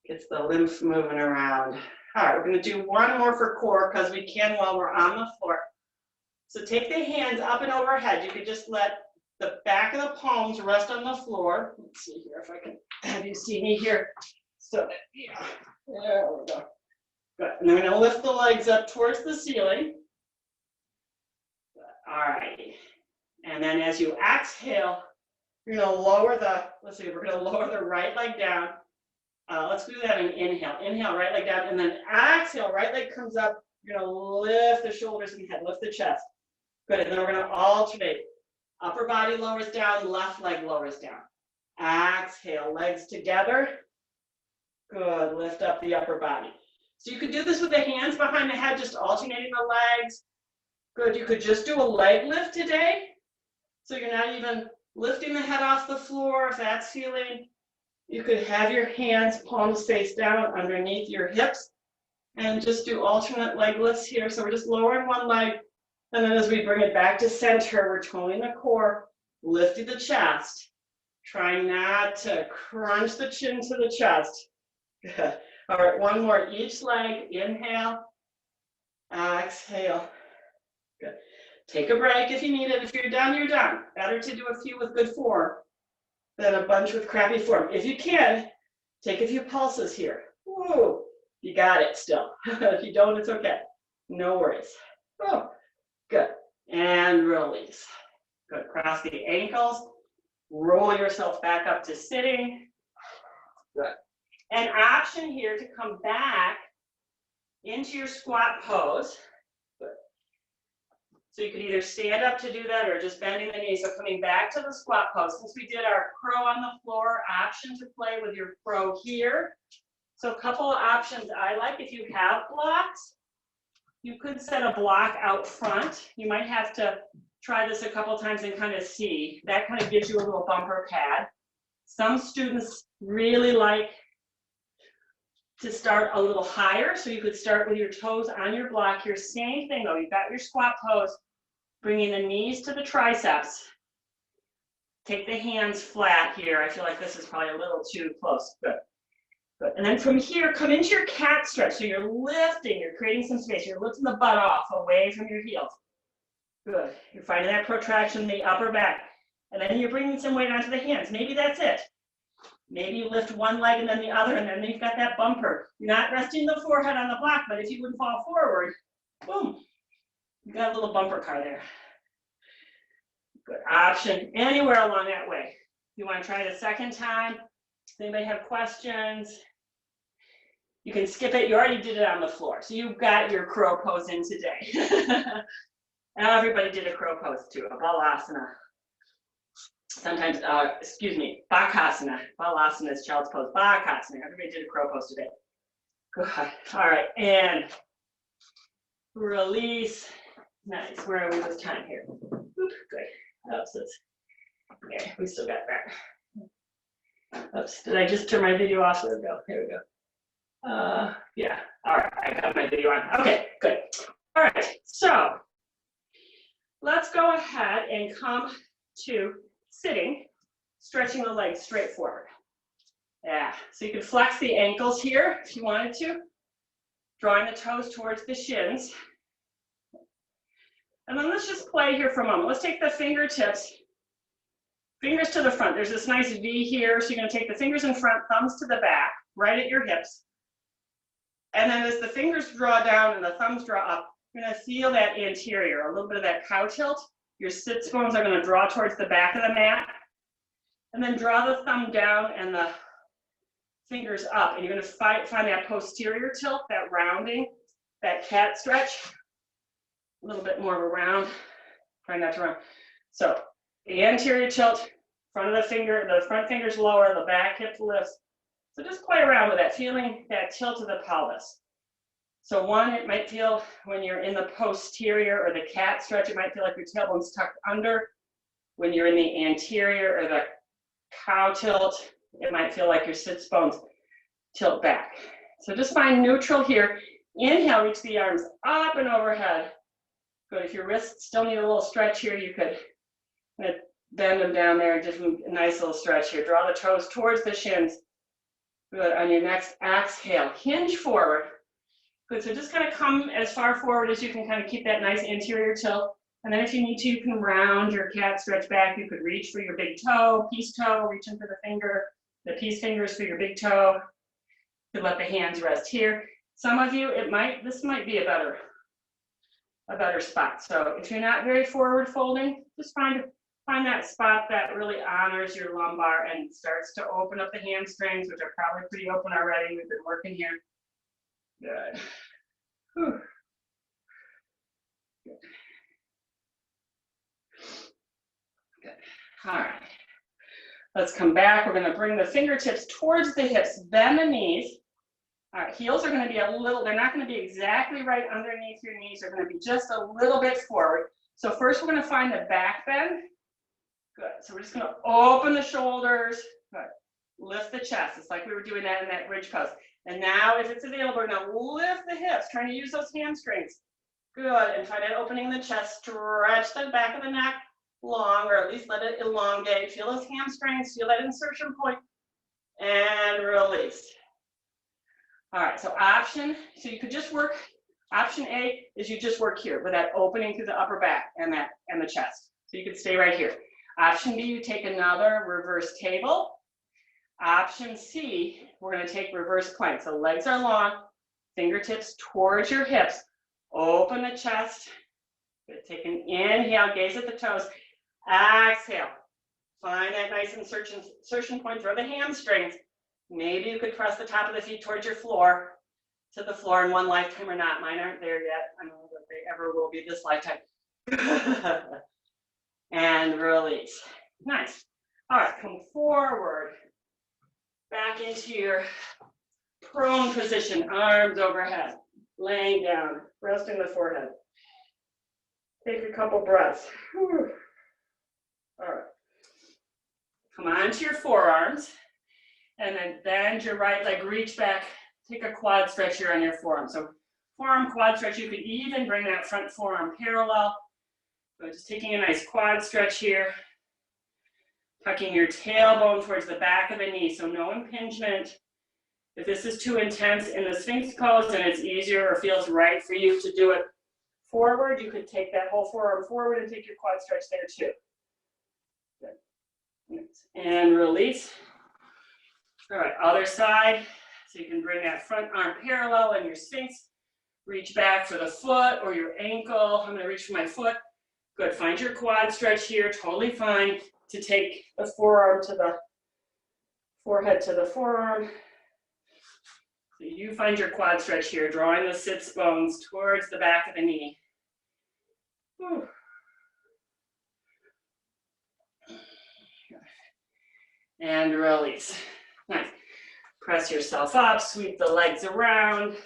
A: Gets the lymph moving around. All right, we're going to do one more for core because we can while we're on the floor. So take the hands up and overhead. You could just let the back of the palms rest on the floor. Let's see here if I can have you see me here. So, yeah, there we go. Good. And then we're going to lift the legs up towards the ceiling. Good. All right. And then as you exhale, you're going to lower the, let's see, we're going to lower the right leg down. Let's do that in inhale. Inhale, right leg down, and then exhale, right leg comes up. You're going to lift the shoulders and head, lift the chest. Good. And then we're going to alternate. Upper body lowers down, left leg lowers down. Exhale, legs together. Good. Lift up the upper body. So you could do this with the hands behind the head, just alternating the legs. Good. You could just do a leg lift today. So you're not even lifting the head off the floor if that's feeling. You could have your hands palms face down underneath your hips and just do alternate leg lifts here. So we're just lowering one leg. And then as we bring it back to center, we're toning the core, lifting the chest. Trying not to crunch the chin to the chest. Good. All right, one more each leg. Inhale. Exhale. Good. Take a break if you need it. If you're done, you're done. Better to do a few with good form than a bunch with crappy form. If you can, take a few pulses here. Woo, you got it still. If you don't, it's okay. No worries. Oh, good. And release. Good. Cross the ankles. Roll yourself back up to sitting. Good. An option here to come back into your squat pose. Good. So you could either stand up to do that or just bending the knees. So coming back to the squat pose. Since we did our crow on the floor, option to play with your crow here. So a couple of options I like. If you have blocks, you could set a block out front. You might have to try this a couple times and kind of see. That kind of gives you a little bumper pad. Some students really like to start a little higher. So you could start with your toes on your block here. Same thing though, you've got your squat pose, bringing the knees to the triceps. Take the hands flat here. I feel like this is probably a little too close. Good. Good. And then from here, come into your cat stretch. So you're lifting, you're creating some space. You're lifting the butt off away from your heels. Good. You're finding that protraction in the upper back. And then you're bringing some weight onto the hands. Maybe that's it. Maybe you lift one leg and then the other, and then you've got that bumper. You're not resting the forehead on the block, but if you would fall forward, boom, you got a little bumper car there. Good option anywhere along that way. You want to try it a second time? Does anybody have questions? You can skip it. You already did it on the floor. So you've got your crow pose in today. Everybody did a crow pose too, a balasana. Sometimes, Bakasana. Balasana is child's pose. Bakasana. Everybody did a crow pose today. Good. All right, and release. Nice. Where are we with time here? Oop, good. Oops, there Okay, we still got that. Oops, did I just turn my video off? There we go. Here we go. Yeah. All right, I got my video on. Okay, good. All right, so let's go ahead and come to sitting, stretching the legs straight forward. Yeah, so you can flex the ankles here if you wanted to, drawing the toes towards the shins. And then let's just play here for a moment. Let's take the fingertips, fingers to the front. There's this nice V here, so you're gonna take the fingers in front, thumbs to the back, right at your hips. And then as the fingers draw down and the thumbs draw up, you're gonna feel that anterior, a little bit of that cow tilt. Your sits bones are gonna draw towards the back of the mat. And then draw the thumb down and the fingers up. And you're gonna find that posterior tilt, that rounding, that cat stretch. A little bit more of a round, try not to round. So the anterior tilt, front of the finger, the front finger's lower, the back hip lifts. So just play around with that, feeling that tilt of the pelvis. So one, it might feel when you're in the posterior or the cat stretch, it might feel like your tailbone's tucked under. When you're in the anterior or the cow tilt, it might feel like your sits bones tilt back. So just find neutral here. Inhale, reach the arms up and overhead. Good, if your wrists still need a little stretch here, you could bend them down there and just move a nice little stretch here. Draw the toes towards the shins. Good, on your next exhale, hinge forward. Good, so just kind of come as far forward as you can, kind of keep that nice anterior tilt. And then if you need to, you can round your cat stretch back. You could reach for your big toe, peace toe, reaching for the finger, the peace fingers for your big toe. You could let the hands rest here. Some of you, this might be a better spot. So if you're not very forward folding, just find that spot that really honors your lumbar and starts to open up the hamstrings, which are probably pretty open already. We've been working here. Good. Whew. Good. Good. All right. Let's come back. We're going to bring the fingertips towards the hips, bend the knees. All right, heels are going to be they're not going to be exactly right underneath your knees. They're going to be just a little bit forward. So first we're going to find the back bend. Good, so we're just going to open the shoulders. Good, lift the chest. It's like we were doing that in that bridge pose. And now if it's available, we're going to lift the hips, trying to use those hamstrings. Good, and find that opening in the chest. Stretch the back of the neck long, or at least let it elongate. Feel those hamstrings, feel that insertion point, and release. All right, so you could just work, option A is you just work here with that opening through the upper back and the chest. So you could stay right here. Option B, you take another reverse table. Option C, we're going to take reverse plank. So legs are long, fingertips towards your hips. Open the chest. Take an inhale, gaze at the toes. Exhale. Find that nice insertion point, draw the hamstrings. Maybe you could press the top of the feet towards your floor, to the floor in one lifetime or not. Mine aren't there yet. I don't know that they ever will be this lifetime. And release. Nice. All right, come forward. Back into your prone position, arms overhead. Laying down, resting the forehead. Take a couple breaths. Whew. All right. Come onto your forearms. And then bend your right leg, reach back, take a quad stretch here on your forearm. So forearm quad stretch, you could even bring that front forearm parallel. So just taking a nice quad stretch here. Tucking your tailbone towards the back of the knee, so no impingement. If this is too intense in the Sphinx pose and it's easier or feels right for you to do it forward, you could take that whole forearm forward and take your quad stretch there too. Good. And release. All right, other side. So you can bring that front arm parallel in your Sphinx. Reach back for the foot or your ankle. I'm going to reach for my foot. Good, find your quad stretch here. Totally fine to take the forearm to the forehead to the forearm. So you find your quad stretch here, drawing the sits bones towards the back of the knee. Whew. And release. Nice. Press yourself up, sweep the legs around.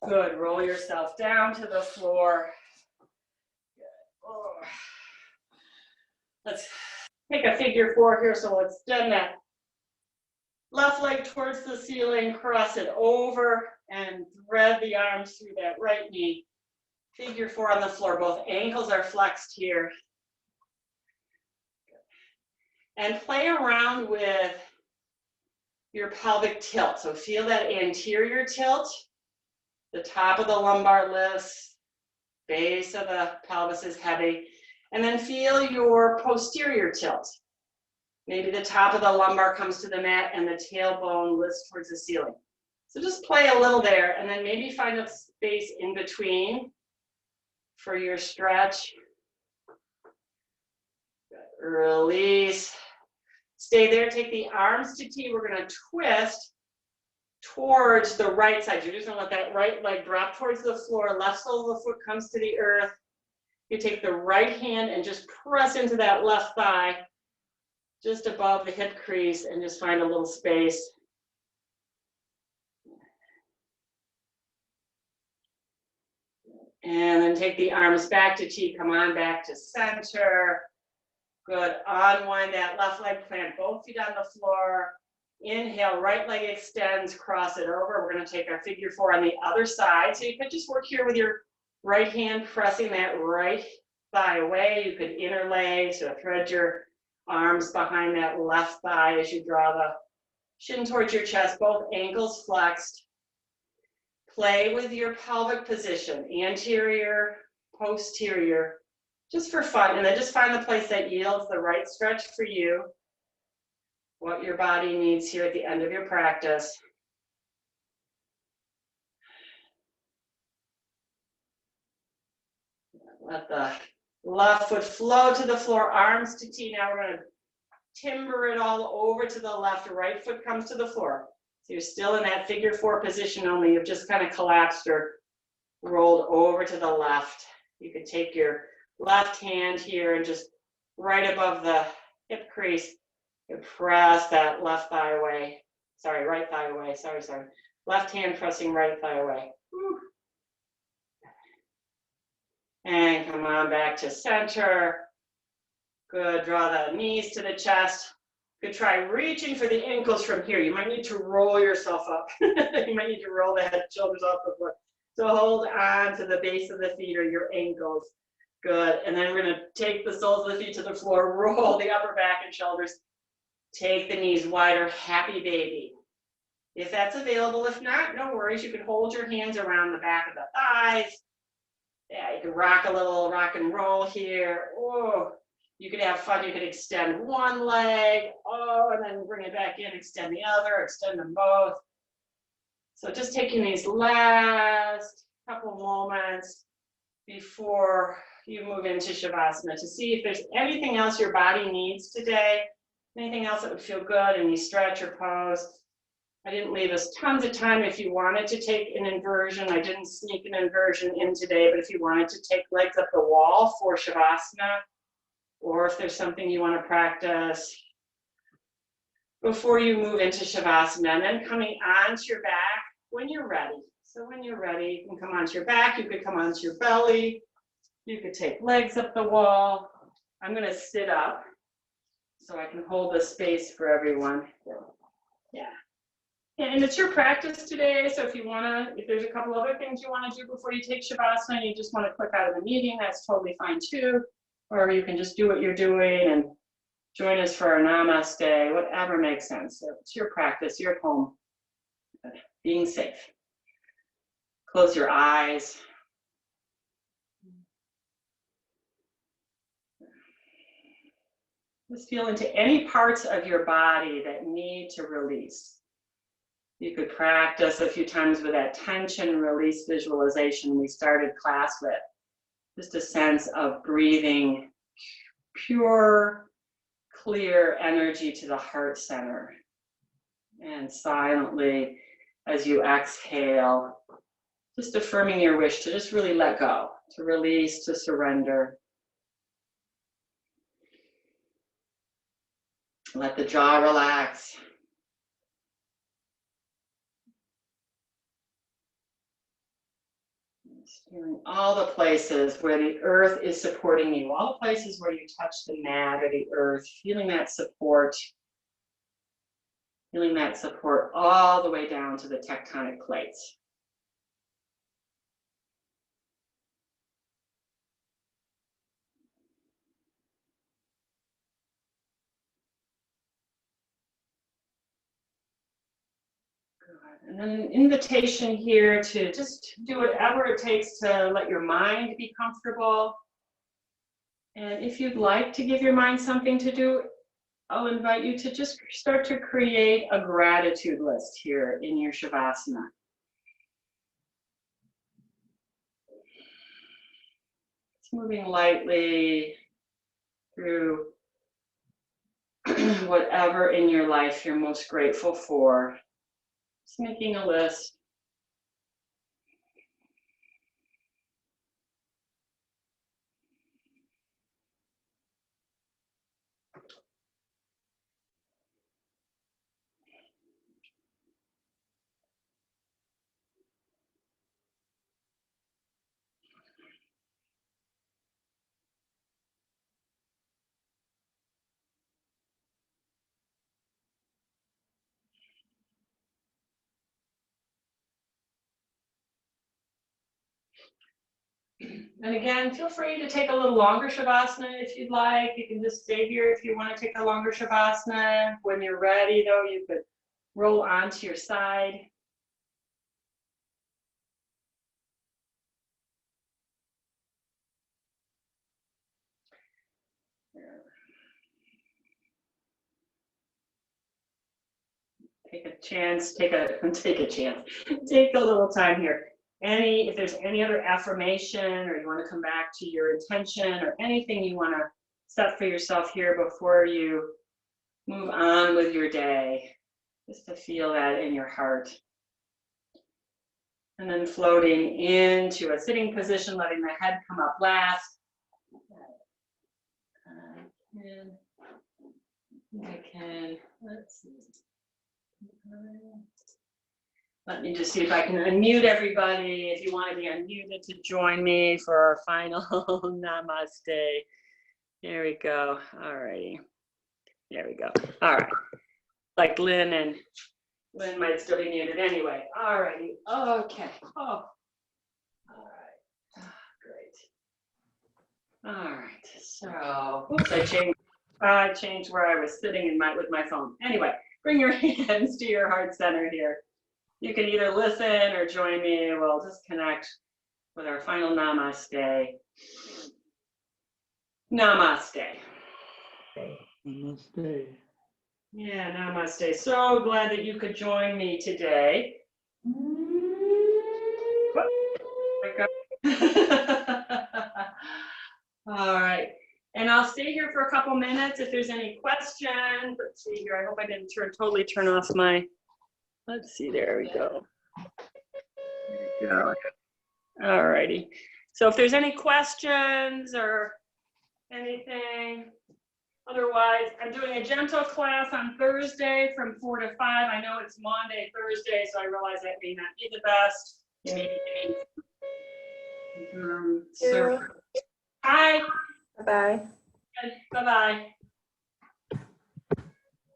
A: Good, roll yourself down to the floor. Good. Oh. take a figure 4 here. So let's extend that left leg towards the ceiling, cross it over, and thread the arms through that right knee. Figure 4 on the floor. Both ankles are flexed here. And play around with your pelvic tilt. So feel that anterior tilt. The top of the lumbar lifts, base of the pelvis is heavy. And then feel your posterior tilt. Maybe the top of the lumbar comes to the mat and the tailbone lifts towards the ceiling. So just play a little there, and then maybe find a space in between for your stretch. Release. Stay there, take the arms to T. We're gonna twist towards the right side. You're just gonna let that right leg drop towards the floor. Left sole of the foot comes to the earth. You take the right hand and just press into that left thigh, just above the hip crease, and just find a little space. And then take the arms back to T. Come on back to center. Good. Unwind that left leg, plant both feet on the floor. Inhale, right leg extends, cross it over. We're going to take our figure 4 on the other side. So you could just work here with your right hand, pressing that right thigh away. You could interlace, so thread your arms behind that left thigh as you draw the shin towards your chest, both ankles flexed. Play with your pelvic position, anterior, posterior, just for fun. And then just find the place that yields the right stretch for you, what your body needs here at the end of your practice. Let the left foot flow to the floor, arms to T. Now we're going to timber it all over to the left. Right foot comes to the floor. So you're still in that figure 4 position, only you've just kind of collapsed or rolled over to the left. You could take your left hand here and just right above the hip crease, you press that left thigh away. Sorry, right thigh away. Sorry. Left hand pressing right thigh away. Whew. And come on back to center. Good, draw the knees to the chest. Good, try reaching for the ankles from here. You might need to roll yourself up. You might need to roll the head, shoulders off the foot. So hold on to the base of the feet or your ankles. Good, and then we're gonna take the soles of the feet to the floor, roll the upper back and shoulders. Take the knees wider, happy baby. If that's available, if not, no worries. You can hold your hands around the back of the thighs. Yeah, you can rock a little rock and roll here. Oh, you could have fun. You could extend one leg, and then bring it back in, extend the other, extend them both. So just taking these last couple moments before you move into Shavasana to see if there's anything else your body needs today, anything else that would feel good, and you stretch or pose. I didn't leave us tons of time if you wanted to take an inversion. I didn't sneak an inversion in today, but if you wanted to take legs up the wall for Shavasana, or if there's something you want to practice before you move into Shavasana, and then coming onto your back when you're ready. So when you're ready, you can come onto your back, you could come onto your belly, you could take legs up the wall. I'm going to sit up so I can hold the space for everyone. Yeah. And it's your practice today, so if you want to, if there's a couple other things you want to do before you take Shavasana, you just want to click out of the meeting, that's totally fine too. Or you can just do what you're doing and join us for our Namaste, whatever makes sense. So it's your practice, you're at home, being safe. Close your eyes. Just feel into any parts of your body that need to release. You could practice a few times with that tension release visualization we started class with. Just a sense of breathing pure, clear energy to the heart center. And silently, as you exhale, just affirming your wish to just really let go, to release, to surrender. Let the jaw relax. Feeling all the places where the earth is supporting you, all the places where you touch the mat or the earth, feeling that support all the way down to the tectonic plates. And then an invitation here to just do whatever it takes to let your mind be comfortable. And if you'd like to give your mind something to do, I'll invite you to just start to create a gratitude list here in your Shavasana. It's moving lightly through whatever in your life you're most grateful for. Just making a list. And again, feel free to take a little longer Shavasana if you'd like. You can just stay here if you want to take a longer Shavasana. When you're ready, though, you could roll onto your side. Take a chance, take a little time here. If there's any other affirmation, or you want to come back to your intention, or anything you want to set for yourself here before you move on with your day, just to feel that in your heart. And then floating into a sitting position, letting the head come up last. Let's see. Let me just see if I can unmute everybody. If you want to be unmuted to join me for our final namaste. There we go. All righty. There we go. All right. Like Lynn might still be muted anyway. All righty. Okay. Oh. All right. Great. All right. So, oops, I changed where I was sitting with my phone. Anyway, bring your hands to your heart center here. You can either listen or join me. We'll just connect with our final namaste. Namaste.
B: Namaste.
A: Yeah, namaste. So glad that you could join me today. All right. And I'll stay here for a couple minutes if there's any questions. Let's see here. I hope I didn't totally turn off my. Let's see. There we go. There we go. All righty. So if there's any questions or anything, otherwise, I'm doing a gentle class on Thursday from 4 to 5. I know it's Monday, Thursday, so I realize that may not be the best. Hi.
C: Bye-bye.
A: Bye-bye.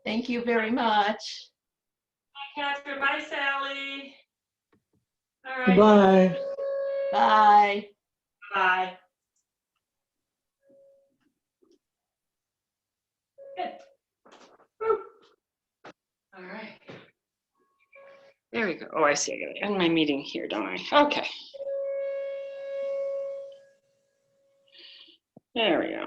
C: Thank you very much.
A: Bye, Catherine. Bye, Sally. All right.
B: Bye.
C: Bye.
A: Bye. Good. Woo. All right. There we go. Oh, I see. I got to end my meeting here, don't I? Okay. There we go.